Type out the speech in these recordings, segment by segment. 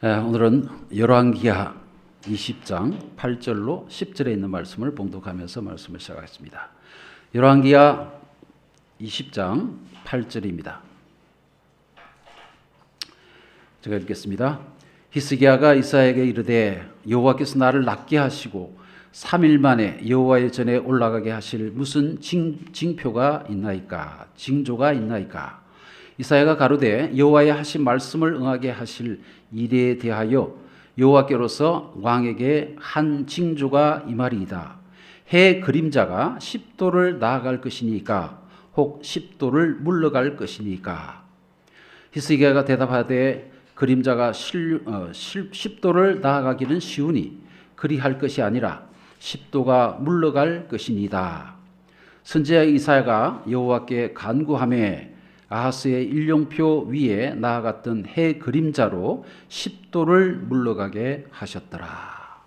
오늘은 열왕기하 20장 8절로 10절에 있는 말씀을 봉독하면서 말씀을 시작하겠습니다. 열왕기하 20장 8절입니다. 제가 읽겠습니다. 히스기야가 이사야에게 이르되 여호와께서 나를 낫게 하시고 3일 만에 여호와의 전에 올라가게 하실 무슨 징표가 있나이까? 징조가 있나이까? 이사야가 가로되 여호와의 하신 말씀을 응하게 하실 일에 대하여 여호와께로서 왕에게 한 징조가 이말이이다. 해 그림자가 10도를 나아갈 것이니까 혹 10도를 물러갈 것이니까. 히스기야가 대답하되 그림자가 10도를 나아가기는 쉬우니 그리할 것이 아니라 10도가 물러갈 것이니이다. 선지자 이사야가 여호와께 간구하며 아하스의 일용표 위에 나아갔던 해 그림자로 10도를 물러가게 하셨더라.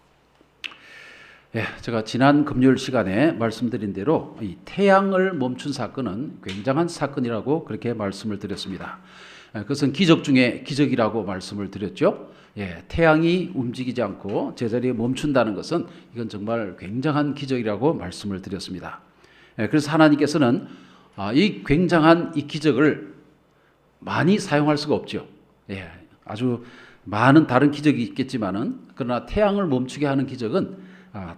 제가 지난 금요일 시간에 말씀드린 대로 이 태양을 멈춘 사건은 굉장한 사건이라고 그렇게 말씀을 드렸습니다. 그것은 기적 중에 기적이라고 말씀을 드렸죠. 태양이 움직이지 않고 제자리에 멈춘다는 것은 이건 정말 굉장한 기적이라고 말씀을 드렸습니다. 그래서 하나님께서는 이 굉장한 이 기적을 많이 사용할 수가 없죠. 아주 많은 다른 기적이 있겠지만은 그러나 태양을 멈추게 하는 기적은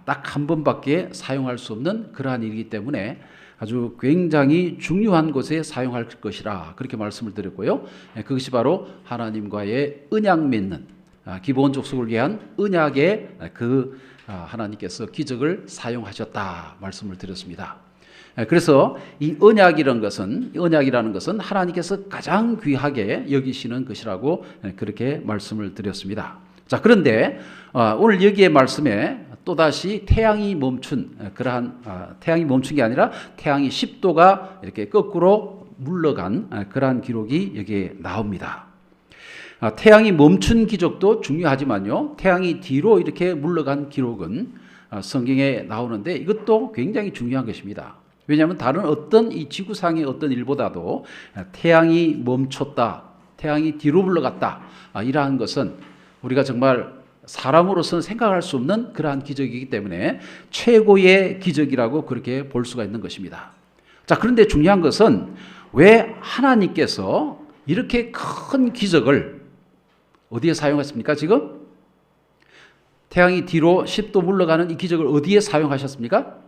딱 한 번밖에 사용할 수 없는 그러한 일이기 때문에 아주 굉장히 중요한 곳에 사용할 것이라 그렇게 말씀을 드렸고요. 그것이 바로 하나님과의 언약 맺는 기본 족속을 위한 언약의 그 하나님께서 기적을 사용하셨다 말씀을 드렸습니다. 그래서 이 언약이라는 것은 하나님께서 가장 귀하게 여기시는 것이라고 그렇게 말씀을 드렸습니다. 자, 그런데 오늘 여기의 말씀에 또다시 태양이 멈춘 게 아니라 태양이 10도가 이렇게 거꾸로 물러간 그러한 기록이 여기에 나옵니다. 태양이 멈춘 기적도 중요하지만요, 태양이 뒤로 이렇게 물러간 기록은 성경에 나오는데 이것도 굉장히 중요한 것입니다. 왜냐하면 다른 어떤 이 지구상의 어떤 일보다도 태양이 멈췄다, 태양이 뒤로 물러갔다, 이러한 것은 우리가 정말 사람으로서는 생각할 수 없는 그러한 기적이기 때문에 최고의 기적이라고 그렇게 볼 수가 있는 것입니다. 자, 그런데 중요한 것은 왜 하나님께서 이렇게 큰 기적을 어디에 사용했습니까? 지금 태양이 뒤로 10도 물러가는 이 기적을 어디에 사용하셨습니까?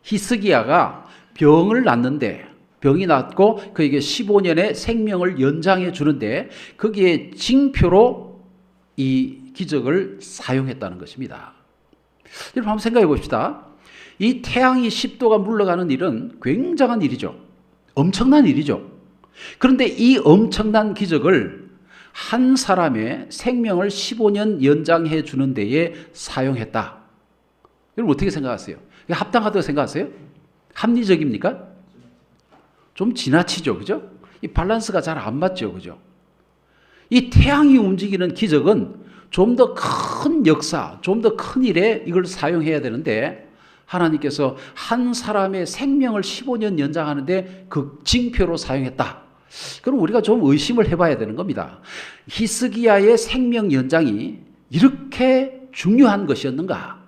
히스기야가 병을 낫는데, 병이 낫고 그에게 15년의 생명을 연장해 주는데 거기에 징표로 이 기적을 사용했다는 것입니다. 여러분 한번 생각해 봅시다. 이 태양이 10도가 물러가는 일은 굉장한 일이죠. 엄청난 일이죠. 그런데 이 엄청난 기적을 한 사람의 생명을 15년 연장해 주는 데에 사용했다. 여러분 어떻게 생각하세요? 합당하다고 생각하세요? 합리적입니까? 좀 지나치죠, 그죠? 이 밸런스가 잘 안 맞죠, 그죠? 이 태양이 움직이는 기적은 좀 더 큰 역사, 좀 더 큰 일에 이걸 사용해야 되는데 하나님께서 한 사람의 생명을 15년 연장하는데 그 징표로 사용했다. 그럼 우리가 좀 의심을 해봐야 되는 겁니다. 히스기야의 생명 연장이 이렇게 중요한 것이었는가?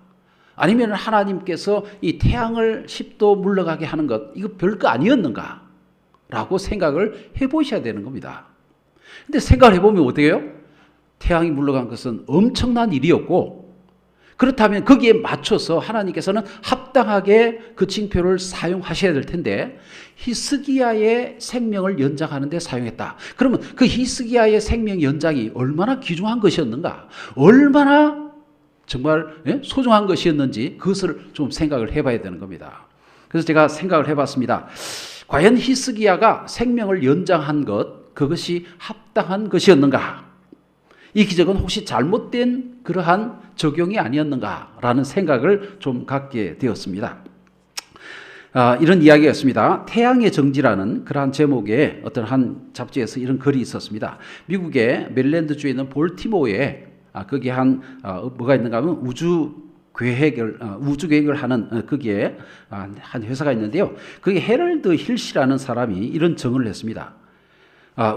아니면 하나님께서 이 태양을 10도 물러가게 하는 것, 이거 별거 아니었는가? 라고 생각을 해보셔야 되는 겁니다. 근데 생각을 해보면 어떻게 해요? 태양이 물러간 것은 엄청난 일이었고, 그렇다면 거기에 맞춰서 하나님께서는 합당하게 그 징표를 사용하셔야 될 텐데 히스기야의 생명을 연장하는 데 사용했다. 그러면 그 히스기야의 생명 연장이 얼마나 귀중한 것이었는가? 얼마나 정말 소중한 것이었는지 그것을 좀 생각을 해봐야 되는 겁니다. 그래서 제가 생각을 해봤습니다. 과연 히스기야가 생명을 연장한 것, 그것이 합당한 것이었는가? 이 기적은 혹시 잘못된 그러한 적용이 아니었는가라는 생각을 좀 갖게 되었습니다. 이런 이야기였습니다. 태양의 정지라는 그러한 제목의 어떤 한 잡지에서 이런 글이 있었습니다. 미국의 메릴랜드주에 있는 볼티모어에 거기에 뭐가 있는가 하면 우주 계획을 하는 거기에 한 회사가 있는데요. 거기 헤럴드 힐시라는 사람이 이런 정을 했습니다.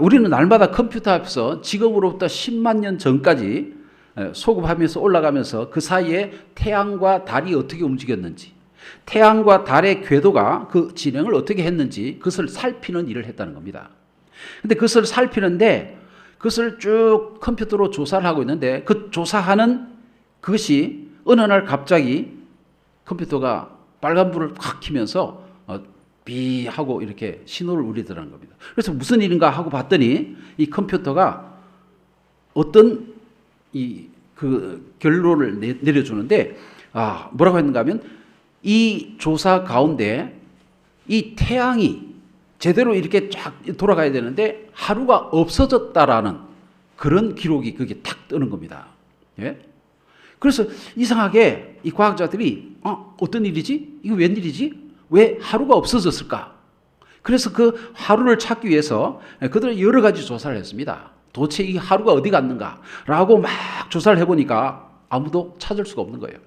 우리는 날마다 컴퓨터 앞에서 지금으로부터 10만 년 전까지 소급하면서 올라가면서 그 사이에 태양과 달이 어떻게 움직였는지, 태양과 달의 궤도가 그 진행을 어떻게 했는지 그것을 살피는 일을 했다는 겁니다. 근데 그것을 살피는데 그것을 쭉 컴퓨터로 조사를 하고 있는데 그 조사하는 그것이 어느 날 갑자기 컴퓨터가 빨간불을 확 켜면서 비 하고 이렇게 신호를 울리더라는 겁니다. 그래서 무슨 일인가 하고 봤더니 이 컴퓨터가 어떤 그 결론을 내려주는데 뭐라고 했는가 하면 이 조사 가운데 이 태양이 제대로 이렇게 쫙 돌아가야 되는데 하루가 없어졌다라는 그런 기록이 그게 탁 뜨는 겁니다. 예? 그래서 이상하게 이 과학자들이 어떤 일이지? 이거 웬일이지? 왜 하루가 없어졌을까? 그래서 그 하루를 찾기 위해서 그들은 여러 가지 조사를 했습니다. 도대체 이 하루가 어디 갔는가라고 막 조사를 해보니까 아무도 찾을 수가 없는 거예요.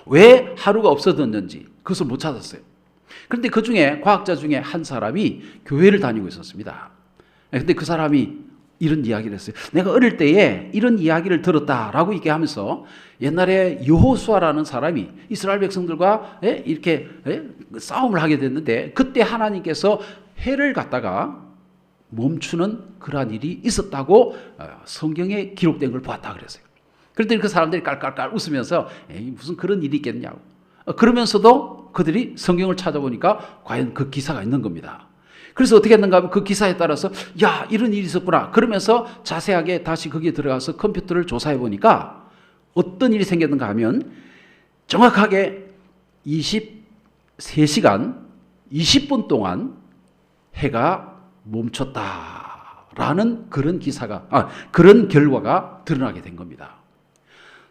왜 하루가 없어졌는지 그것을 못 찾았어요. 그런데 그 중에 과학자 중에 한 사람이 교회를 다니고 있었습니다. 근데 그 사람이 이런 이야기를 했어요. 내가 어릴 때에 이런 이야기를 들었다라고 얘기하면서 옛날에 여호수아라는 사람이 이스라엘 백성들과 이렇게 싸움을 하게 됐는데 그때 하나님께서 해를 갖다가 멈추는 그러한 일이 있었다고 성경에 기록된 걸 보았다 그랬어요. 그랬더니 그 사람들이 깔깔깔 웃으면서 무슨 그런 일이 있겠냐고. 그러면서도 그들이 성경을 찾아보니까 과연 그 기사가 있는 겁니다. 그래서 어떻게 했는가 하면 그 기사에 따라서 야 이런 일이 있었구나 그러면서 자세하게 다시 거기에 들어가서 컴퓨터를 조사해 보니까 어떤 일이 생겼는가 하면 정확하게 23시간 20분 동안 해가 멈췄다라는 그런 그런 결과가 드러나게 된 겁니다.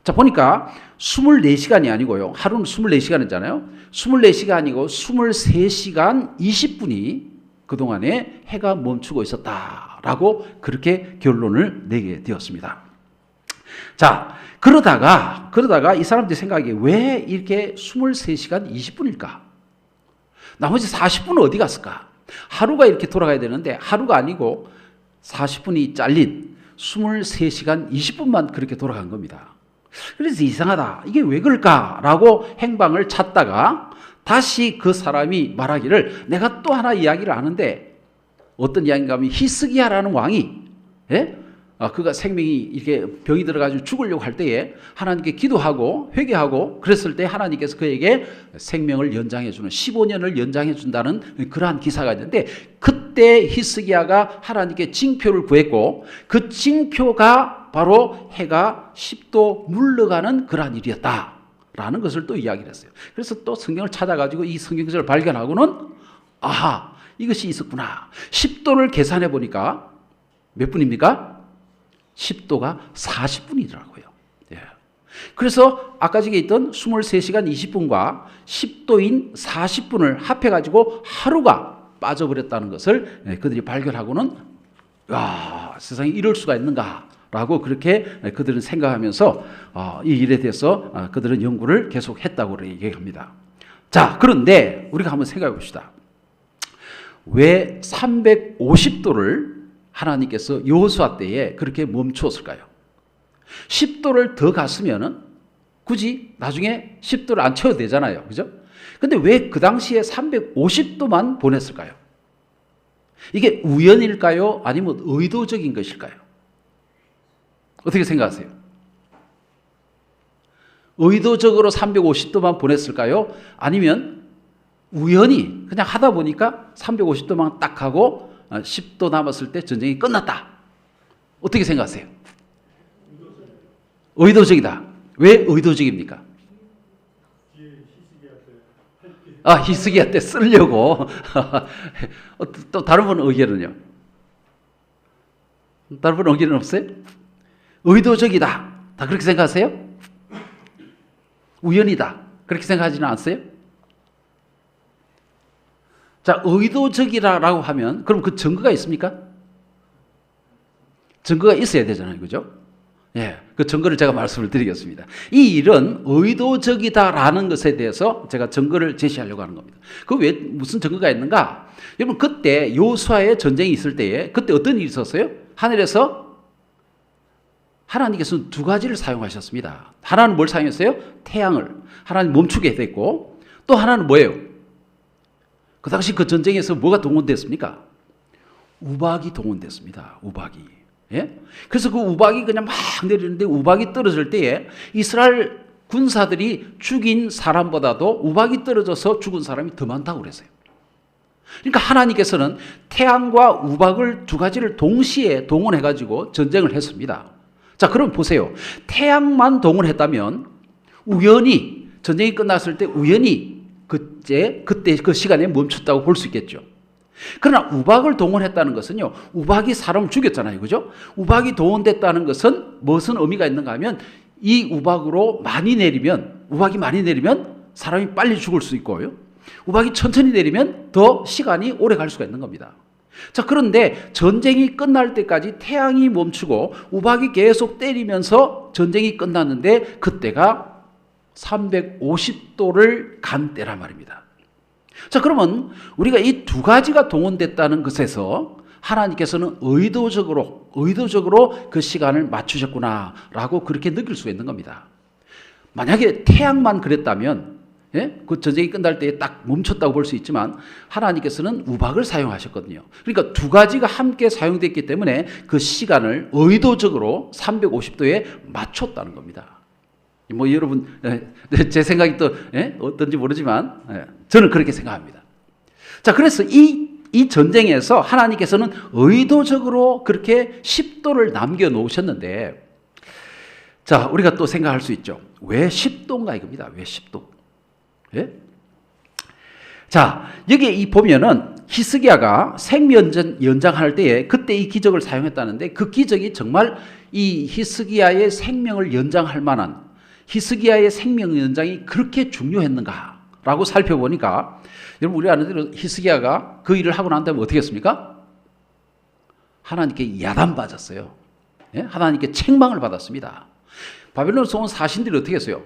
자, 보니까 24시간이 아니고요. 하루는 24시간이잖아요. 24시간이고 23시간 20분이 그동안에 해가 멈추고 있었다라고 그렇게 결론을 내게 되었습니다. 자, 그러다가 이 사람들이 생각하기에 왜 이렇게 23시간 20분일까? 나머지 40분은 어디 갔을까? 하루가 이렇게 돌아가야 되는데 하루가 아니고 40분이 잘린 23시간 20분만 그렇게 돌아간 겁니다. 그래서 이상하다. 이게 왜 그럴까라고 행방을 찾다가 다시 그 사람이 말하기를 내가 또 하나 이야기를 아는데 어떤 이야기인가 하면 히스기야라는 왕이 그가 생명이 이렇게 병이 들어가지고 죽으려고 할 때에 하나님께 기도하고 회개하고 그랬을 때 하나님께서 그에게 생명을 연장해 주는 15년을 연장해 준다는 그러한 기사가 있는데 그때 히스기야가 하나님께 징표를 구했고 그 징표가 바로 해가 10도 물러가는 그러한 일이었다. 라는 것을 또 이야기를 했어요. 그래서 또 성경을 찾아가지고 이 성경책을 발견하고는 아하 이것이 있었구나. 10도를 계산해 보니까 몇 분입니까? 10도가 40분이더라고요. 예. 그래서 아까 저기 있던 23시간 20분과 10도인 40분을 합해가지고 하루가 빠져버렸다는 것을 그들이 발견하고는 세상에 이럴 수가 있는가 라고 그렇게 그들은 생각하면서 이 일에 대해서 그들은 연구를 계속했다고 얘기합니다. 자, 그런데 우리가 한번 생각해 봅시다. 왜 350도를 하나님께서 여호수아 때에 그렇게 멈추었을까요? 10도를 더 갔으면 굳이 나중에 10도를 안 채워도 되잖아요. 그죠? 근데 왜 그 당시에 350도만 보냈을까요? 이게 우연일까요? 아니면 의도적인 것일까요? 어떻게 생각하세요? 의도적으로 350도만 보냈을까요? 아니면 우연히 그냥 하다 보니까 350도만 딱 하고 10도 남았을 때 전쟁이 끝났다. 어떻게 생각하세요? 의도적이다. 왜 의도적입니까? 히스기야 때 쓰려고. 또 다른 분 의견은요? 다른 분 의견은 없어요? 의도적이다. 다 그렇게 생각하세요? 우연이다. 그렇게 생각하지는 않으세요? 자, 의도적이라고 하면 그럼 그 증거가 있습니까? 증거가 있어야 되잖아요. 그죠? 예, 그 증거를 제가 말씀을 드리겠습니다. 이 일은 의도적이다라는 것에 대해서 제가 증거를 제시하려고 하는 겁니다. 그 왜 무슨 증거가 있는가? 여러분 그때 여호수아의 전쟁이 있을 때에 그때 어떤 일이 있었어요? 하늘에서 하나님께서는 두 가지를 사용하셨습니다. 하나는 뭘 사용했어요? 태양을 하나님 멈추게 됐고 또 하나는 뭐예요? 그 당시 그 전쟁에서 뭐가 동원됐습니까? 우박이 동원됐습니다. 우박이. 예? 그래서 그 우박이 그냥 막 내리는데 우박이 떨어질 때에 이스라엘 군사들이 죽인 사람보다도 우박이 떨어져서 죽은 사람이 더 많다고 그랬어요. 그러니까 하나님께서는 태양과 우박을 두 가지를 동시에 동원해가지고 전쟁을 했습니다. 자, 그럼 보세요. 태양만 동원했다면 우연히 전쟁이 끝났을 때 우연히 그때 그 시간에 멈췄다고 볼 수 있겠죠. 그러나 우박을 동원했다는 것은요, 우박이 사람을 죽였잖아요. 그죠? 우박이 동원됐다는 것은 무슨 의미가 있는가 하면 이 우박이 많이 내리면 사람이 빨리 죽을 수 있고요. 우박이 천천히 내리면 더 시간이 오래 갈 수가 있는 겁니다. 자, 그런데 전쟁이 끝날 때까지 태양이 멈추고 우박이 계속 때리면서 전쟁이 끝났는데 그때가 350도를 간 때란 말입니다. 자, 그러면 우리가 이 두 가지가 동원됐다는 것에서 하나님께서는 의도적으로 그 시간을 맞추셨구나라고 그렇게 느낄 수 있는 겁니다. 만약에 태양만 그랬다면 그 전쟁이 끝날 때에 딱 멈췄다고 볼 수 있지만 하나님께서는 우박을 사용하셨거든요. 그러니까 두 가지가 함께 사용됐기 때문에 그 시간을 의도적으로 350도에 맞췄다는 겁니다. 뭐 여러분 제 생각이 또 어떤지 모르지만 저는 그렇게 생각합니다. 자, 그래서 이 전쟁에서 하나님께서는 의도적으로 그렇게 10도를 남겨놓으셨는데, 자, 우리가 또 생각할 수 있죠. 왜 10도인가 이겁니다. 왜 10도? 예? 자, 여기 보면은 히스기야가 생명 연장할 때에 그때 이 기적을 사용했다는데 그 기적이 정말 이 히스기야의 생명을 연장할 만한 히스기야의 생명 연장이 그렇게 중요했는가라고 살펴보니까 여러분 우리 아는 대로 히스기야가 그 일을 하고 난 다음에 어떻게 했습니까? 하나님께 야단받았어요. 예? 하나님께 책망을 받았습니다. 바벨론에서 온 사신들이 어떻게 했어요?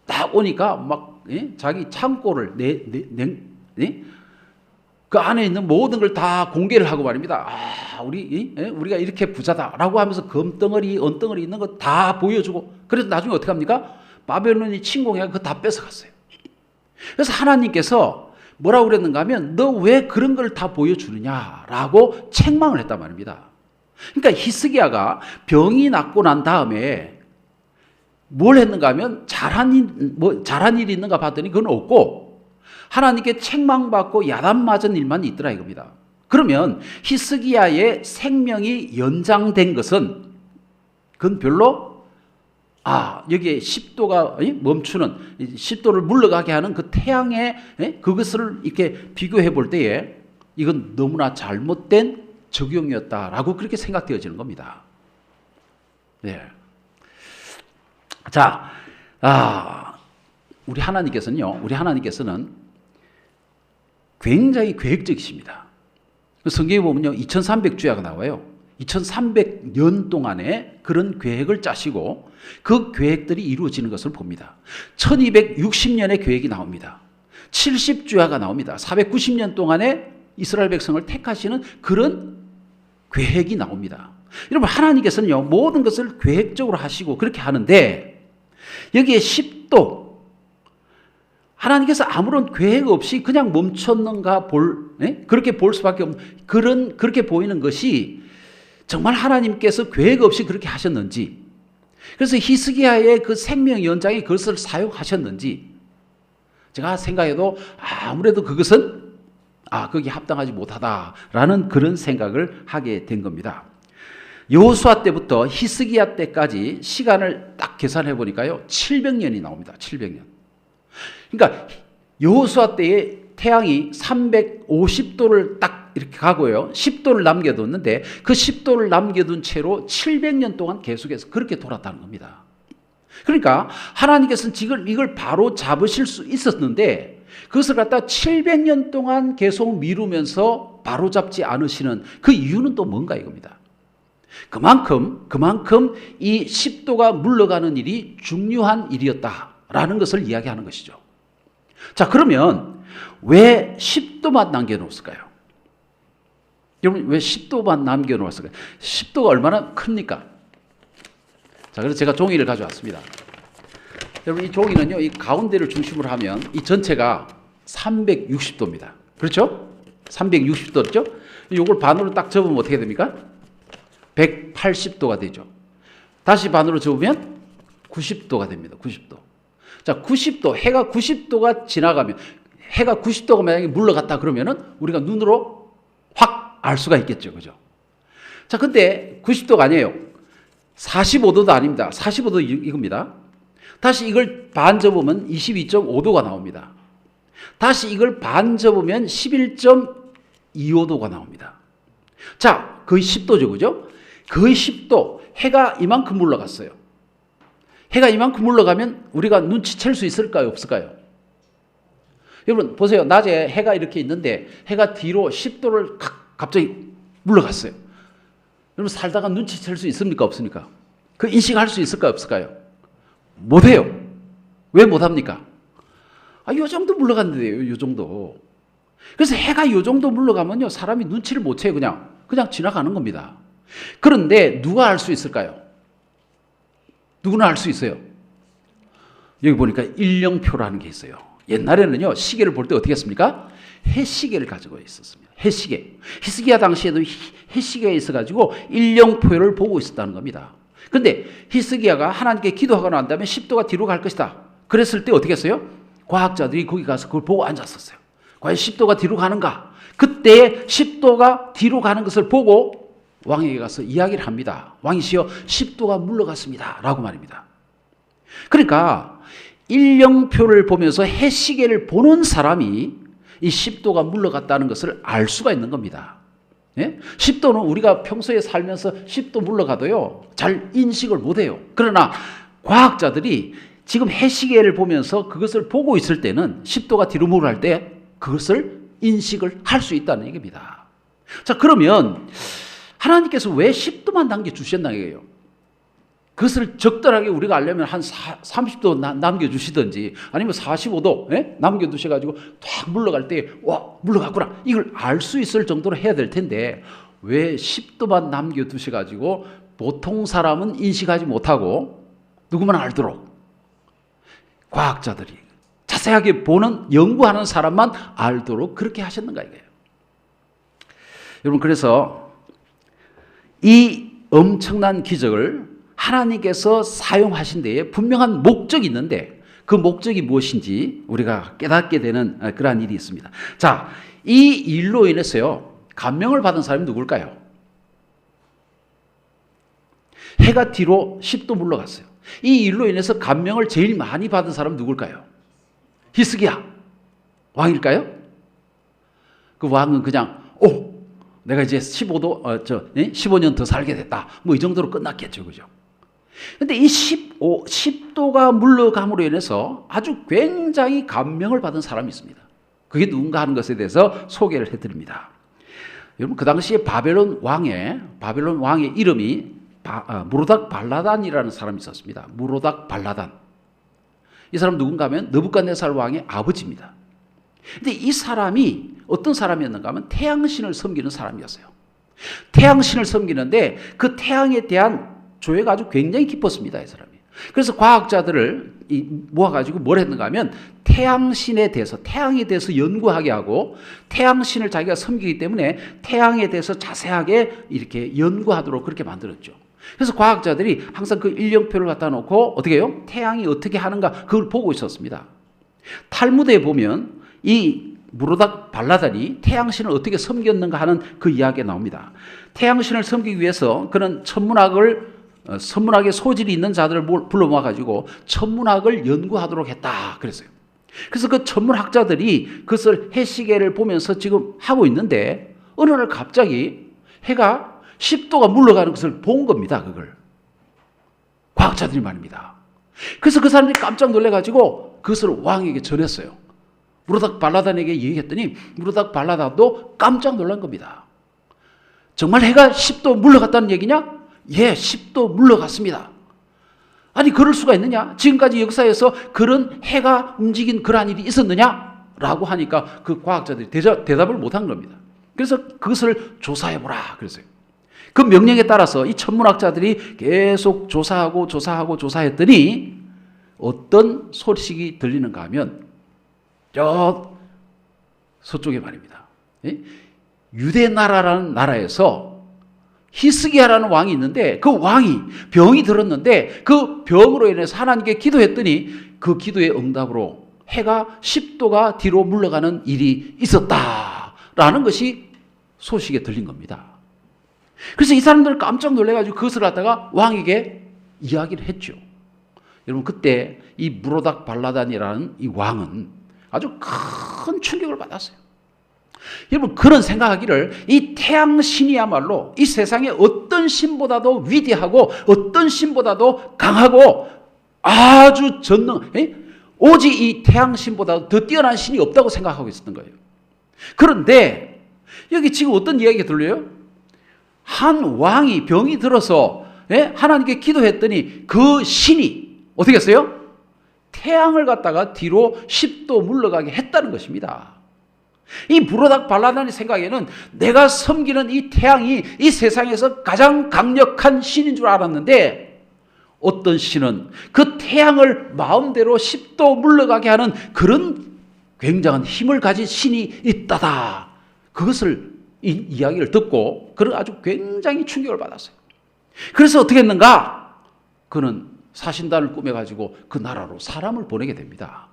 딱 오니까 막 자기 창고를 그 안에 있는 모든 걸 다 공개를 하고 말입니다. 아, 우리가 이렇게 부자다라고 하면서 금덩어리, 은덩어리 있는 거 다 보여주고, 그래서 나중에 어떻게 합니까? 바벨론이 침공해서 그거 다 뺏어갔어요. 그래서 하나님께서 뭐라고 그랬는가 하면 너 왜 그런 걸 다 보여주느냐라고 책망을 했단 말입니다. 그러니까 히스기야가 병이 낫고 난 다음에 뭘 했는가 하면 잘한 일이 있는가 봤더니 그건 없고 하나님께 책망받고 야단맞은 일만 있더라 이겁니다. 그러면 히스기야의 생명이 연장된 것은 그건 별로 여기에 10도가 멈추는 10도를 물러가게 하는 그 태양의 그것을 이렇게 비교해 볼 때에 이건 너무나 잘못된 적용이었다라고 그렇게 생각되어지는 겁니다. 네. 자, 우리 하나님께서는 굉장히 계획적이십니다. 성경에 보면요, 2300주야가 나와요. 2300년 동안에 그런 계획을 짜시고 그 계획들이 이루어지는 것을 봅니다. 1260년의 계획이 나옵니다. 70주야가 나옵니다. 490년 동안에 이스라엘 백성을 택하시는 그런 계획이 나옵니다. 여러분, 하나님께서는요, 모든 것을 계획적으로 하시고 그렇게 하는데 여기에 10도, 하나님께서 아무런 계획 없이 그냥 멈췄는가 그렇게 볼 수밖에 없는 그렇게 보이는 것이 정말 하나님께서 계획 없이 그렇게 하셨는지, 그래서 히스기야의 그 생명 연장이 그것을 사용하셨는지 제가 생각해도 아무래도 그것은 거기에 합당하지 못하다라는 그런 생각을 하게 된 겁니다. 여호수아 때부터 히스기야 때까지 시간을 딱 계산해 보니까요 700년이 나옵니다. 700년. 그러니까 여호수아 때에 태양이 350도를 딱 이렇게 가고요 10도를 남겨뒀는데 그 10도를 남겨둔 채로 700년 동안 계속해서 그렇게 돌았다는 겁니다. 그러니까 하나님께서는 지금 이걸 바로 잡으실 수 있었는데 그것을 갖다 700년 동안 계속 미루면서 바로 잡지 않으시는 그 이유는 또 뭔가 이겁니다. 그만큼 이 10도가 물러가는 일이 중요한 일이었다라는 것을 이야기하는 것이죠. 자, 그러면 왜 10도만 남겨놓았을까요? 여러분, 왜 10도만 남겨놓았을까요? 10도가 얼마나 큽니까? 자, 그래서 제가 종이를 가져왔습니다. 여러분, 이 종이는요, 이 가운데를 중심으로 하면 이 전체가 360도입니다. 그렇죠? 360도죠? 이걸 반으로 딱 접으면 어떻게 됩니까? 180도가 되죠. 다시 반으로 접으면 90도가 됩니다. 90도. 자, 90도, 해가 90도가 지나가면, 해가 90도가 만약에 물러갔다 그러면은 우리가 눈으로 확 알 수가 있겠죠. 그죠? 자, 근데 90도가 아니에요. 45도도 아닙니다. 45도 이겁니다. 다시 이걸 반 접으면 22.5도가 나옵니다. 다시 이걸 반 접으면 11.25도가 나옵니다. 자, 거의 10도죠. 그죠? 거의 10도. 해가 이만큼 물러갔어요. 해가 이만큼 물러가면 우리가 눈치챌 수 있을까요? 없을까요? 여러분, 보세요. 낮에 해가 이렇게 있는데 해가 뒤로 10도를 갑자기 물러갔어요. 여러분, 살다가 눈치챌 수 있습니까? 없습니까? 그 인식할 수 있을까요? 없을까요? 못해요. 왜 못합니까? 요 정도 물러갔는데요. 요 정도. 그래서 해가 요 정도 물러가면요, 사람이 눈치를 못 채요. 그냥 지나가는 겁니다. 그런데 누가 알 수 있을까요? 누구나 알 수 있어요. 여기 보니까 일령표라는 게 있어요. 옛날에는요, 시계를 볼 때 어떻게 했습니까? 해시계를 가지고 있었습니다. 해시계. 히스기야 당시에도 해시계가 있어가지고 일령표를 보고 있었다는 겁니다. 근데 히스기야가 하나님께 기도하고 난 다음에 10도가 뒤로 갈 것이다. 그랬을 때 어떻게 했어요? 과학자들이 거기 가서 그걸 보고 앉았었어요. 과연 10도가 뒤로 가는가? 그때 10도가 뒤로 가는 것을 보고 왕에게 가서 이야기를 합니다. 왕이시여, 10도가 물러갔습니다. 라고 말입니다. 그러니까 일령표를 보면서 해시계를 보는 사람이 이 10도가 물러갔다는 것을 알 수가 있는 겁니다. 예? 10도는 우리가 평소에 살면서 10도 물러가도요, 잘 인식을 못해요. 그러나 과학자들이 지금 해시계를 보면서 그것을 보고 있을 때는 10도가 뒤로 물러갈 때 그것을 인식을 할 수 있다는 얘기입니다. 자, 그러면 하나님께서 왜 10도만 남겨주셨나 이거예요. 그것을 적절하게 우리가 알려면 한 30도 남겨주시든지 아니면 45도 남겨두셔가지고 탁 물러갈 때 와, 물러갔구나, 이걸 알 수 있을 정도로 해야 될 텐데 왜 10도만 남겨두셔가지고 보통 사람은 인식하지 못하고 누구만 알도록 과학자들이 자세하게 보는 연구하는 사람만 알도록 그렇게 하셨는가 이거예요. 여러분, 그래서 이 엄청난 기적을 하나님께서 사용하신 데에 분명한 목적이 있는데 그 목적이 무엇인지 우리가 깨닫게 되는 그러한 일이 있습니다. 자, 이 일로 인해서요, 감명을 받은 사람이 누굴까요? 해가 뒤로 10도 물러갔어요. 이 일로 인해서 감명을 제일 많이 받은 사람은 누굴까요? 히스기야 왕일까요? 그 왕은 그냥 내가 이제 15년 더 살게 됐다, 뭐 이 정도로 끝났겠죠. 그죠? 근데 이 10도가 물러감으로 인해서 아주 굉장히 감명을 받은 사람이 있습니다. 그게 누군가 하는 것에 대해서 소개를 해드립니다. 여러분, 그 당시에 바벨론 왕의 이름이 무로닥 발라단이라는 사람이 있었습니다. 무로닥 발라단. 이 사람 누군가 하면 느부갓네살 왕의 아버지입니다. 근데 이 사람이 어떤 사람이었는가 하면 태양신을 섬기는 사람이었어요. 태양신을 섬기는데 그 태양에 대한 조예가 아주 굉장히 깊었습니다. 이 사람이. 그래서 과학자들을 모아가지고 뭘 했는가 하면 태양신에 대해서, 태양에 대해서 연구하게 하고 태양신을 자기가 섬기기 때문에 태양에 대해서 자세하게 이렇게 연구하도록 그렇게 만들었죠. 그래서 과학자들이 항상 그 일령표를 갖다 놓고 어떻게 해요? 태양이 어떻게 하는가 그걸 보고 있었습니다. 탈무드에 보면 이 무로닥 발라단이 태양신을 어떻게 섬겼는가 하는 그 이야기가 나옵니다. 태양신을 섬기기 위해서 그는 천문학의 소질이 있는 자들을 불러 모아가지고 천문학을 연구하도록 했다 그랬어요. 그래서 그 천문학자들이 그것을 해시계를 보면서 지금 하고 있는데 어느 날 갑자기 해가 10도가 물러가는 것을 본 겁니다. 그걸 과학자들이 말입니다. 그래서 그 사람들이 깜짝 놀래가지고 그것을 왕에게 전했어요. 무로닥 발라단에게 얘기했더니 무로닥 발라단도 깜짝 놀란 겁니다. 정말 해가 10도 물러갔다는 얘기냐? 예, 10도 물러갔습니다. 아니 그럴 수가 있느냐? 지금까지 역사에서 그런 해가 움직인 그러한 일이 있었느냐? 라고 하니까 그 과학자들이 대답을 못한 겁니다. 그래서 그것을 조사해보라 그랬어요. 그 명령에 따라서 이 천문학자들이 계속 조사했더니 어떤 소식이 들리는가 하면 저 서쪽에 말입니다. 유대 나라라는 나라에서 히스기야라는 왕이 있는데 그 왕이 병이 들었는데 그 병으로 인해서 하나님께 기도했더니 그 기도의 응답으로 해가 10도가 뒤로 물러가는 일이 있었다라는 것이 소식에 들린 겁니다. 그래서 이 사람들 깜짝 놀래가지고 그것을 갖다가 왕에게 이야기를 했죠. 여러분 그때 이 무로닥 발라단이라는 이 왕은 아주 큰 충격을 받았어요. 여러분 그런 생각하기를 이 태양신이야말로 이 세상에 어떤 신보다도 위대하고 어떤 신보다도 강하고 아주 오직 이 태양신보다도 더 뛰어난 신이 없다고 생각하고 있었던 거예요. 그런데 여기 지금 어떤 이야기가 들려요? 한 왕이 병이 들어서 하나님께 기도했더니 그 신이 어떻게 했어요? 태양을 갖다가 뒤로 10도 물러가게 했다는 것입니다. 이 무로닥 발라단의 생각에는 내가 섬기는 이 태양이 이 세상에서 가장 강력한 신인 줄 알았는데 어떤 신은 그 태양을 마음대로 10도 물러가게 하는 그런 굉장한 힘을 가진 신이 있다다. 그것을 이 이야기를 듣고 그는 아주 굉장히 충격을 받았어요. 그래서 어떻게 했는가? 그는 사신단을 꾸며가지고 그 나라로 사람을 보내게 됩니다.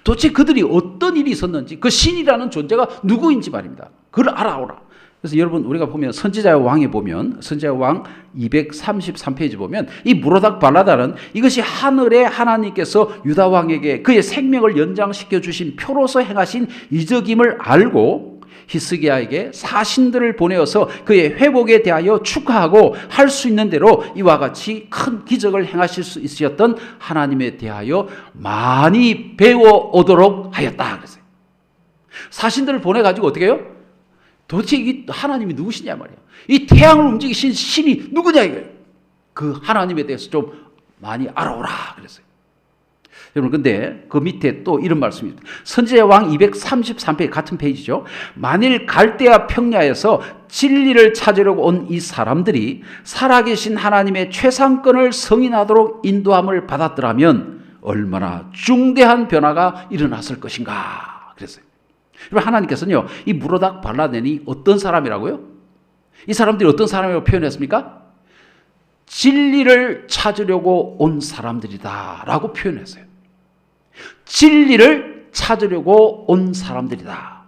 도대체 그들이 어떤 일이 있었는지 그 신이라는 존재가 누구인지 말입니다. 그걸 알아오라. 그래서 여러분 우리가 보면 선지자의 왕에 보면 선지자의 왕 233페이지 보면 이 무로닥 발라단은 이것이 하늘의 하나님께서 유다 왕에게 그의 생명을 연장시켜 주신 표로서 행하신 이적임을 알고 히스기야에게 사신들을 보내어서 그의 회복에 대하여 축하하고 할 수 있는 대로 이와 같이 큰 기적을 행하실 수 있으셨던 하나님에 대하여 많이 배워오도록 하였다 그랬어요. 사신들을 보내가지고 어떻게 해요? 도대체 이 하나님이 누구시냐 말이에요. 이 태양을 움직이신 신이 누구냐 이거예요. 그 하나님에 대해서 좀 많이 알아오라 그랬어요. 여러분 근데 그 밑에 또 이런 말씀입니다. 선지자의 왕 233페이지 같은 페이지죠. 만일 갈대아 평야에서 진리를 찾으려고 온 이 사람들이 살아계신 하나님의 최상권을 승인하도록 인도함을 받았더라면 얼마나 중대한 변화가 일어났을 것인가 그랬어요. 여러분 하나님께서는요 이 무로닥 발라단이 어떤 사람이라고요? 이 사람들이 어떤 사람이라고 표현했습니까? 진리를 찾으려고 온 사람들이다 라고 표현했어요. 진리를 찾으려고 온 사람들이다.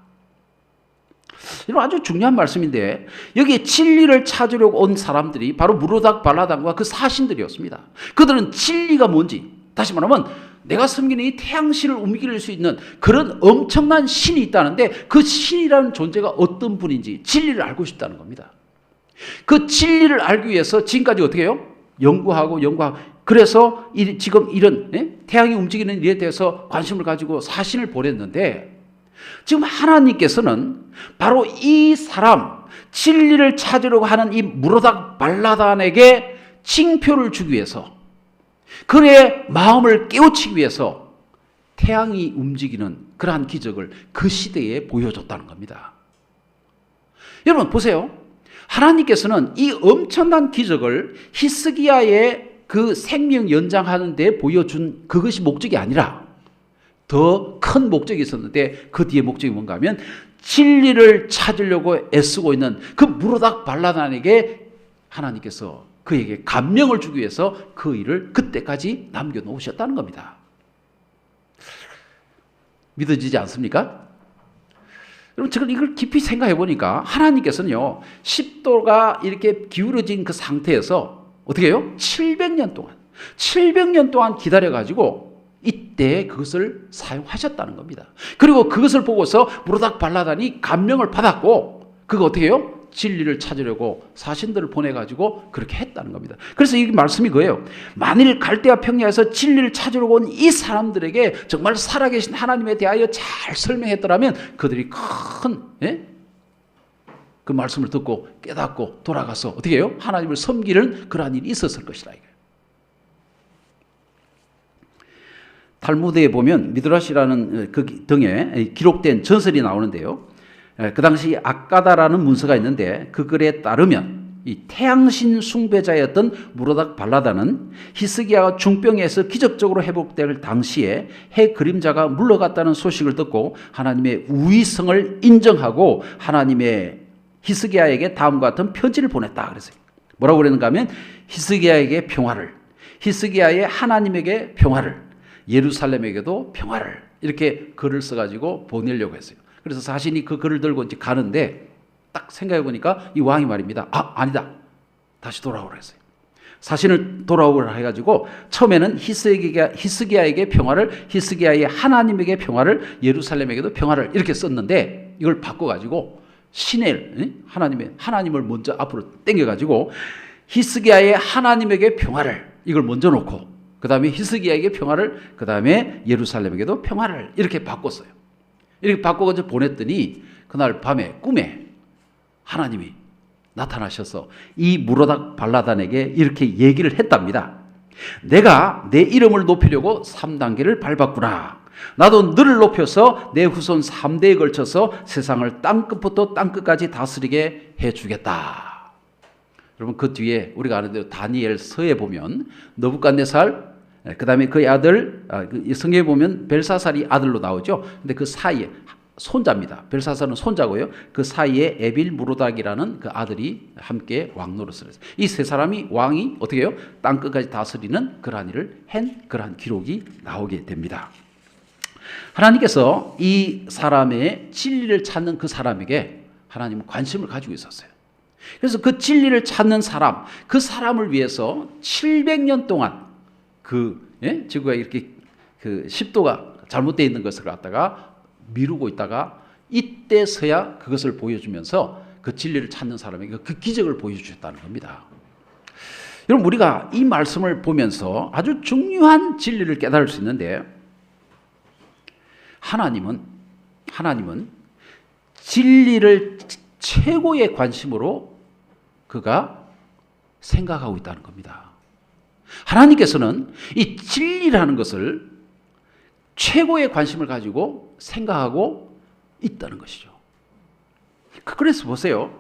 이건 아주 중요한 말씀인데 여기에 진리를 찾으려고 온 사람들이 바로 무로닥 발라단과 그 사신들이었습니다. 그들은 진리가 뭔지 다시 말하면 내가 섬기는 이 태양신을 움직일 수 있는 그런 엄청난 신이 있다는데 그 신이라는 존재가 어떤 분인지 진리를 알고 싶다는 겁니다. 그 진리를 알기 위해서 지금까지 어떻게 해요? 연구하고 그래서 지금 이런 태양이 움직이는 일에 대해서 관심을 가지고 사신을 보냈는데 지금 하나님께서는 바로 이 사람 진리를 찾으려고 하는 이 무로닥 발라단에게 징표를 주기 위해서 그의 마음을 깨우치기 위해서 태양이 움직이는 그러한 기적을 그 시대에 보여줬다는 겁니다. 여러분 보세요. 하나님께서는 이 엄청난 기적을 히스기야의 그 생명 연장하는 데 보여준 그것이 목적이 아니라 더 큰 목적이 있었는데 그 뒤에 목적이 뭔가 하면 진리를 찾으려고 애쓰고 있는 그 무로닥 발라단에게 하나님께서 그에게 감명을 주기 위해서 그 일을 그때까지 남겨놓으셨다는 겁니다. 믿어지지 않습니까? 여러분 제가 이걸 깊이 생각해 보니까 하나님께서는요 10도가 이렇게 기울어진 그 상태에서 어떻게 해요? 700년 동안 기다려가지고 이때 그것을 사용하셨다는 겁니다. 그리고 그것을 보고서 무로닥 발라단이 감명을 받았고 그거 어떻게 해요? 진리를 찾으려고 사신들을 보내가지고 그렇게 했다는 겁니다. 그래서 이 말씀이 그거예요. 만일 갈대아 평야에서 진리를 찾으려고 온 이 사람들에게 정말 살아계신 하나님에 대하여 잘 설명했더라면 그들이 큰 그 말씀을 듣고 깨닫고 돌아가서 어떻게 해요? 하나님을 섬기는 그러한 일이 있었을 것이다. 탈무드에 보면 미드라시라는 그 등에 기록된 전설이 나오는데요. 그 당시 아까다라는 문서가 있는데 그 글에 따르면 이 태양신 숭배자였던 무로닥 발라다는 히스기야가 중병에서 기적적으로 회복될 당시에 해 그림자가 물러갔다는 소식을 듣고 하나님의 우위성을 인정하고 하나님의 히스기야에게 다음과 같은 편지를 보냈다 그랬어요. 뭐라고 그랬는가 하면 히스기야에게 평화를, 히스기야의 하나님에게 평화를, 예루살렘에게도 평화를 이렇게 글을 써가지고 보내려고 했어요. 그래서 자신이 그 글을 들고 이제 가는데 딱 생각해 보니까 이 왕이 말입니다. 아니다. 다시 돌아오라 했어요. 자신을 돌아오라 해가지고 처음에는 히스기야에게 평화를, 히스기야의 하나님에게 평화를, 예루살렘에게도 평화를 이렇게 썼는데 이걸 바꿔가지고 하나님을 먼저 앞으로 당겨가지고 히스기야의 하나님에게 평화를 이걸 먼저 놓고 그 다음에 히스기야에게 평화를, 그 다음에 예루살렘에게도 평화를 이렇게 바꿨어요. 이렇게 바꿔서 보냈더니 그날 밤에 꿈에 하나님이 나타나셔서 이 무로닥 발라단에게 이렇게 얘기를 했답니다. 내가 내 이름을 높이려고 3단계를 밟았구나. 나도 너를 높여서 내 후손 3대에 걸쳐서 세상을 땅끝부터 땅끝까지 다스리게 해주겠다. 여러분 그 뒤에 우리가 아는 대로 다니엘서에 보면 느부갓네살 그 다음에 그의 아들 성경에 보면 벨사살이 아들로 나오죠. 근데 그 사이에 손자입니다. 벨사살은 손자고요. 그 사이에 에빌 무로닥이라는 그 아들이 함께 왕 노릇을 했어요. 이 세 사람이 왕이 어떻게 해요? 땅끝까지 다스리는 그러한 일을 한 그러한 기록이 나오게 됩니다. 하나님께서 이 사람의 진리를 찾는 그 사람에게 하나님은 관심을 가지고 있었어요. 그래서 그 진리를 찾는 사람, 그 사람을 위해서 700년 동안 지구가 이렇게 그 10도가 잘못되어 있는 것을 갖다가 미루고 있다가 이때서야 그것을 보여주면서 그 진리를 찾는 사람에게 그 기적을 보여주셨다는 겁니다. 여러분 우리가 이 말씀을 보면서 아주 중요한 진리를 깨달을 수 있는데 하나님은 진리를 최고의 관심으로 그가 생각하고 있다는 겁니다. 하나님께서는 이 진리라는 것을 최고의 관심을 가지고 생각하고 있다는 것이죠. 그래서 보세요.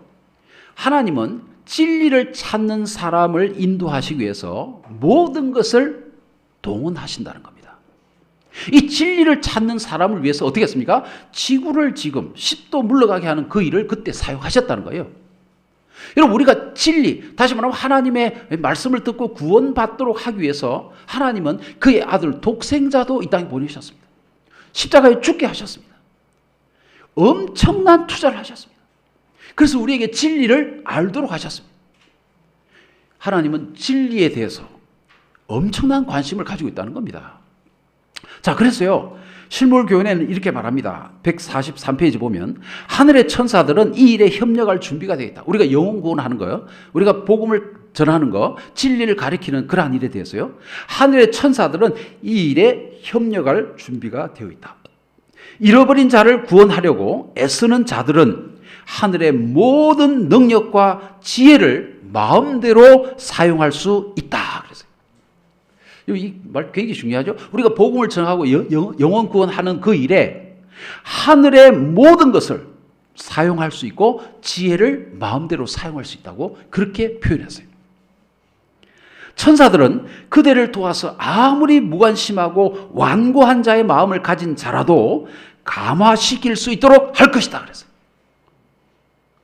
하나님은 진리를 찾는 사람을 인도하시기 위해서 모든 것을 동원하신다는 겁니다. 이 진리를 찾는 사람을 위해서 어떻게 했습니까? 지구를 지금 10도 물러가게 하는 그 일을 그때 사용하셨다는 거예요. 여러분 우리가 진리, 다시 말하면 하나님의 말씀을 듣고 구원받도록 하기 위해서 하나님은 그의 아들 독생자도 이 땅에 보내셨습니다. 십자가에 죽게 하셨습니다. 엄청난 투자를 하셨습니다. 그래서 우리에게 진리를 알도록 하셨습니다. 하나님은 진리에 대해서 엄청난 관심을 가지고 있다는 겁니다. 자, 그래서요 실물교훈에는 이렇게 말합니다. 143페이지 보면 하늘의 천사들은 이 일에 협력할 준비가 되어 있다. 우리가 영혼 구원하는 거요, 우리가 복음을 전하는 거, 진리를 가리키는 그러한 일에 대해서요, 하늘의 천사들은 이 일에 협력할 준비가 되어 있다. 잃어버린 자를 구원하려고 애쓰는 자들은 하늘의 모든 능력과 지혜를 마음대로 사용할 수 있다. 그래서 이 말 굉장히 중요하죠. 우리가 복음을 전하고 영혼 구원하는 그 일에 하늘의 모든 것을 사용할 수 있고 지혜를 마음대로 사용할 수 있다고 그렇게 표현했어요. 천사들은 그대를 도와서 아무리 무관심하고 완고한 자의 마음을 가진 자라도 감화시킬 수 있도록 할 것이다 그랬어요.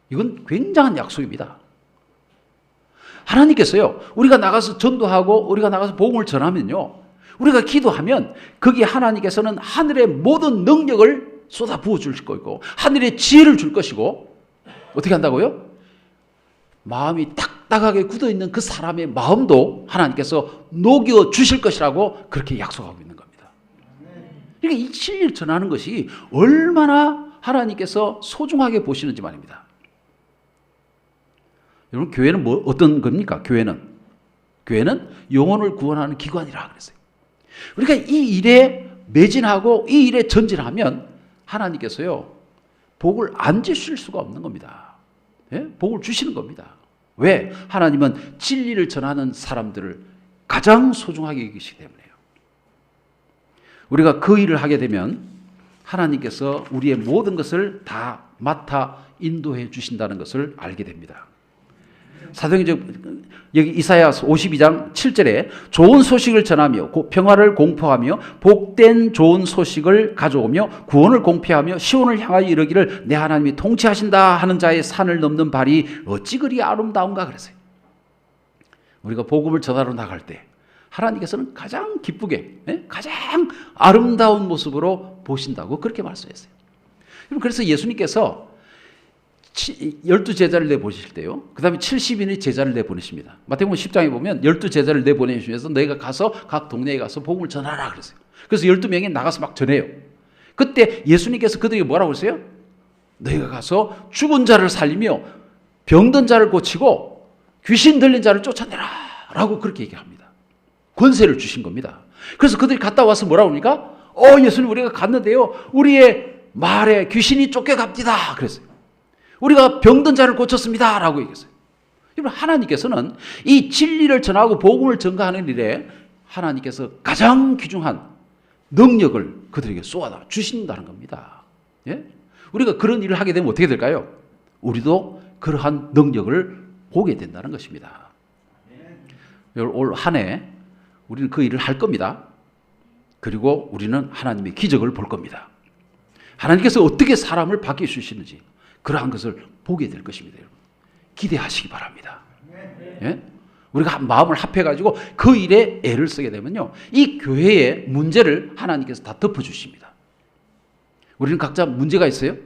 이건 굉장한 약속입니다. 하나님께서요, 우리가 나가서 전도하고 우리가 나가서 복음을 전하면요, 우리가 기도하면 거기에 하나님께서는 하늘의 모든 능력을 쏟아 부어 주실 거고 하늘의 지혜를 줄 것이고, 어떻게 한다고요? 마음이 딱딱하게 굳어있는 그 사람의 마음도 하나님께서 녹여 주실 것이라고 그렇게 약속하고 있는 겁니다. 그러니까 이 진리를 전하는 것이 얼마나 하나님께서 소중하게 보시는지 말입니다. 여러분, 교회는 어떤 겁니까? 교회는 영혼을 구원하는 기관이라 그랬어요. 우리가 이 일에 매진하고 이 일에 전진하면 하나님께서요, 복을 안 주실 수가 없는 겁니다. 예? 복을 주시는 겁니다. 왜? 하나님은 진리를 전하는 사람들을 가장 소중하게 여기시기 때문에요. 우리가 그 일을 하게 되면 하나님께서 우리의 모든 것을 다 맡아 인도해 주신다는 것을 알게 됩니다. 사도행전 여기 이사야서 52장 7절에 좋은 소식을 전하며 평화를 공포하며 복된 좋은 소식을 가져오며 구원을 공표하며 시온을 향하여 이르기를 내 하나님이 통치하신다 하는 자의 산을 넘는 발이 어찌 그리 아름다운가 그랬어요. 우리가 복음을 전하러 나갈 때 하나님께서는 가장 기쁘게 가장 아름다운 모습으로 보신다고 그렇게 말씀했어요. 그래서 예수님께서 12제자를 내보내실 때요. 그 다음에 70인의 제자를 내보내십니다. 마태복음 10장에 보면 12제자를 내보내시면서 너희가 가서 각 동네에 가서 복음을 전하라 그랬어요. 그래서 12명이 나가서 막 전해요. 그때 예수님께서 그들에게 뭐라고 그랬어요? 너희가 가서 죽은 자를 살리며 병든 자를 고치고 귀신 들린 자를 쫓아내라 라고 그렇게 얘기합니다. 권세를 주신 겁니다. 그래서 그들이 갔다 와서 뭐라고 하니까 예수님 우리가 갔는데요. 우리의 말에 귀신이 쫓겨갑니다. 그랬어요. 우리가 병든 자를 고쳤습니다. 라고 얘기했어요. 여러분 하나님께서는 이 진리를 전하고 복음을 전가하는 일에 하나님께서 가장 귀중한 능력을 그들에게 쏟아 주신다는 겁니다. 예? 우리가 그런 일을 하게 되면 어떻게 될까요? 우리도 그러한 능력을 보게 된다는 것입니다. 올 한 해 우리는 그 일을 할 겁니다. 그리고 우리는 하나님의 기적을 볼 겁니다. 하나님께서 어떻게 사람을 바뀌어주시는지 그러한 것을 보게 될 것입니다. 여러분. 기대하시기 바랍니다. 예? 우리가 마음을 합해가지고 그 일에 애를 쓰게 되면요. 이 교회의 문제를 하나님께서 다 덮어주십니다. 우리는 각자 문제가 있어요.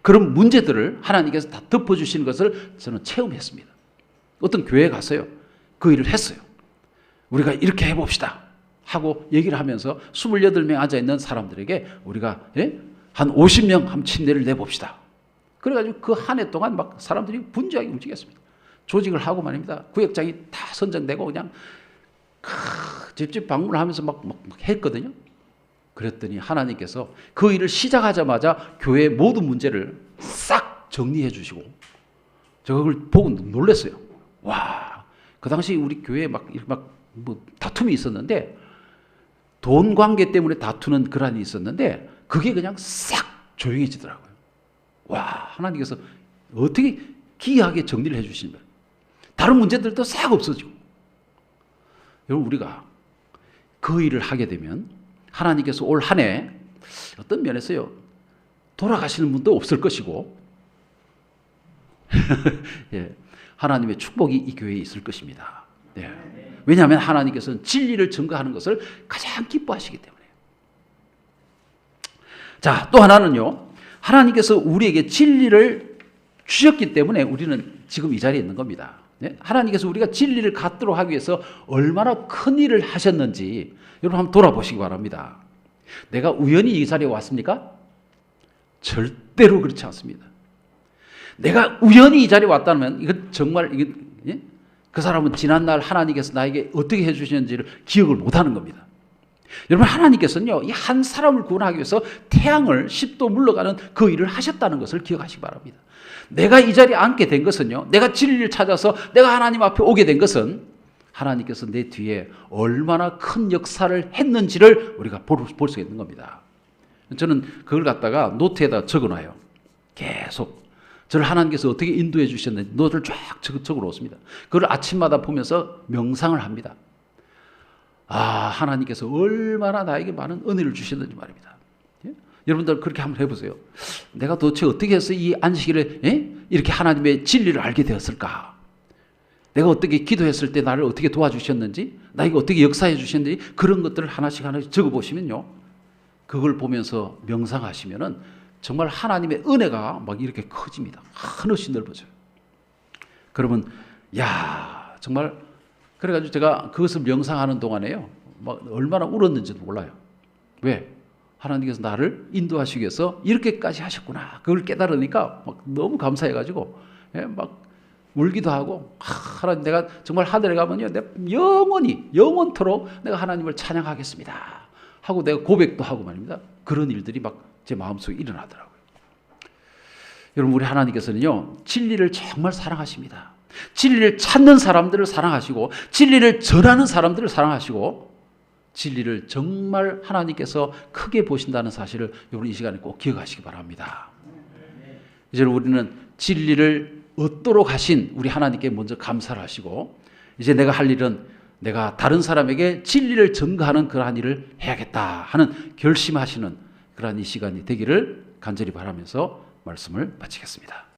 그런 문제들을 하나님께서 다 덮어주시는 것을 저는 체험했습니다. 어떤 교회에 갔어요. 그 일을 했어요. 우리가 이렇게 해봅시다 하고 얘기를 하면서 28명 앉아있는 사람들에게 우리가 한 50명 한 침례를 내봅시다. 그래가지고 그 한 해 동안 막 사람들이 분주하게 움직였습니다. 조직을 하고 말입니다. 구역장이 다 선정되고 그냥 집집 방문을 하면서 막 했거든요. 그랬더니 하나님께서 그 일을 시작하자마자 교회의 모든 문제를 싹 정리해 주시고 제가 그걸 보고 놀랐어요. 와, 그 당시 우리 교회에 뭐 다툼이 있었는데 돈 관계 때문에 다투는 그란이 있었는데 그게 그냥 싹 조용해지더라고요. 와, 하나님께서 어떻게 기이하게 정리를 해 주시는 거예요. 다른 문제들도 싹 없어지고. 여러분 우리가 그 일을 하게 되면 하나님께서 올 한 해 어떤 면에서요 돌아가시는 분도 없을 것이고 예, 하나님의 축복이 이 교회에 있을 것입니다. 예. 왜냐하면 하나님께서는 진리를 증거하는 것을 가장 기뻐하시기 때문에. 자, 또 하나는요. 하나님께서 우리에게 진리를 주셨기 때문에 우리는 지금 이 자리에 있는 겁니다. 네? 하나님께서 우리가 진리를 갖도록 하기 위해서 얼마나 큰 일을 하셨는지 여러분 한번 돌아보시기 바랍니다. 내가 우연히 이 자리에 왔습니까? 절대로 그렇지 않습니다. 내가 우연히 이 자리에 왔다면 이건 정말 그 사람은 지난날 하나님께서 나에게 어떻게 해주셨는지를 기억을 못하는 겁니다. 여러분 하나님께서는요 이 한 사람을 구원하기 위해서 태양을 10도 물러가는 그 일을 하셨다는 것을 기억하시기 바랍니다. 내가 이 자리에 앉게 된 것은요 내가 진리를 찾아서 내가 하나님 앞에 오게 된 것은 하나님께서 내 뒤에 얼마나 큰 역사를 했는지를 우리가 볼 수 있는 겁니다. 저는 그걸 갖다가 노트에다 적어놔요. 계속 저를 하나님께서 어떻게 인도해 주셨는지 노트를 쫙 적어놓습니다. 그걸 아침마다 보면서 명상을 합니다. 아, 하나님께서 얼마나 나에게 많은 은혜를 주셨는지 말입니다. 예? 여러분들 그렇게 한번 해보세요. 내가 도대체 어떻게 해서 이 안식일에 이렇게 하나님의 진리를 알게 되었을까? 내가 어떻게 기도했을 때 나를 어떻게 도와주셨는지, 나에게 어떻게 역사해 주셨는지 그런 것들을 하나씩 적어보시면요. 그걸 보면서 명상하시면은 정말 하나님의 은혜가 막 이렇게 커집니다. 한없이 넓어져요. 그러면 야 정말 그래가지고 제가 그것을 명상하는 동안에요 막 얼마나 울었는지도 몰라요. 왜? 하나님께서 나를 인도하시기 위해서 이렇게까지 하셨구나. 그걸 깨달으니까 막 너무 감사해가지고 막 울기도 하고 하나님 내가 정말 하늘에 가면요 내가 영원토록 내가 하나님을 찬양하겠습니다 하고 내가 고백도 하고 말입니다. 그런 일들이 막 제 마음속에 일어나더라고요. 여러분, 우리 하나님께서는요, 진리를 정말 사랑하십니다. 진리를 찾는 사람들을 사랑하시고, 진리를 전하는 사람들을 사랑하시고, 진리를 정말 하나님께서 크게 보신다는 사실을 여러분 이 시간에 꼭 기억하시기 바랍니다. 이제 우리는 진리를 얻도록 하신 우리 하나님께 먼저 감사를 하시고, 이제 내가 할 일은 내가 다른 사람에게 진리를 전가하는 그러한 일을 해야겠다 하는 결심하시는 그러한 이 시간이 되기를 간절히 바라면서 말씀을 마치겠습니다.